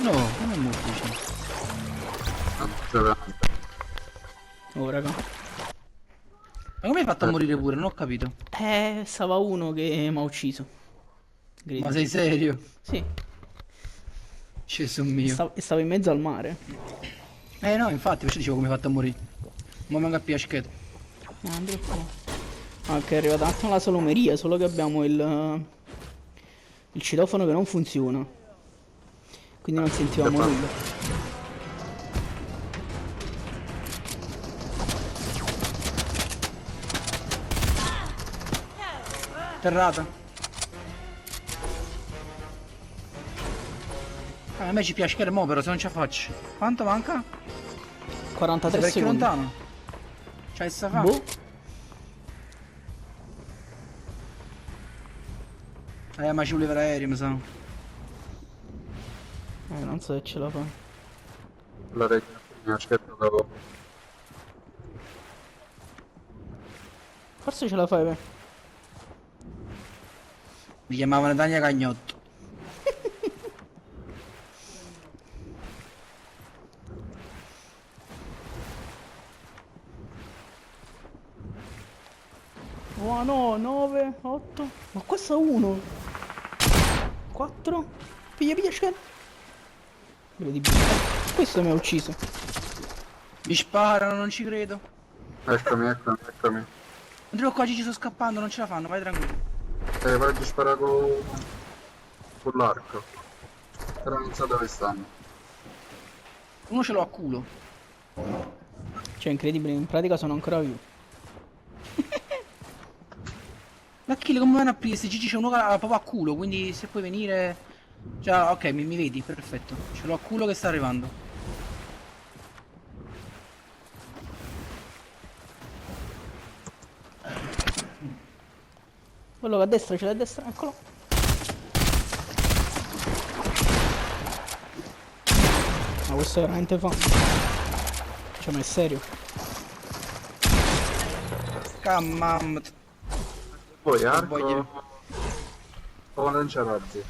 No, non è molto vicino. Oh, raga. Ma come hai fatto a morire pure? Non ho capito. Stava uno che mi ha ucciso. Ma Credi? sei serio? Sì. Gesù mio. E stavo in mezzo al mare. No, infatti, perciò dicevo come hai fatto a morire. Ma manca a piaschetto. Andrea qua. Ok, è arrivata anche la salumeria, solo che abbiamo il citofono che non funziona. Quindi non sentivamo nulla. Terrata. A me ci piace mo però se non ce la faccio. Quanto manca? 43 Sei parecchio secondi. lontano. C'hai sta fa? Boh. Ma ci voleva l'aereo, mi sa. Non so se ce la fa. La regna mi aspetta dopo. Forse ce la fai, beh. Mi chiamavano Tania Cagnotto. Oh no, 9, 8. Ma questo è 1. 4. Piglia, scena. Incredibile. Questo mi ha ucciso. Mi sparano, non ci credo. Eccomi. Andrea qua ci sto scappando, non ce la fanno, vai tranquillo. Vai a sparare con l'arco. Però non so dove stanno. Uno ce l'ho a culo. Cioè, incredibile, in pratica sono ancora vivo. La kill come vanno a aprire? Se GG c'è uno che ha proprio a culo, quindi se puoi venire... Già, ok, mi vedi, perfetto. Ce l'ho a culo che sta arrivando. Quello che a destra, ce l'ha a destra, eccolo. Ma questo è veramente fa. Cioè, ma è serio. Cammam. Poi voglio- arco o lanciarazzi.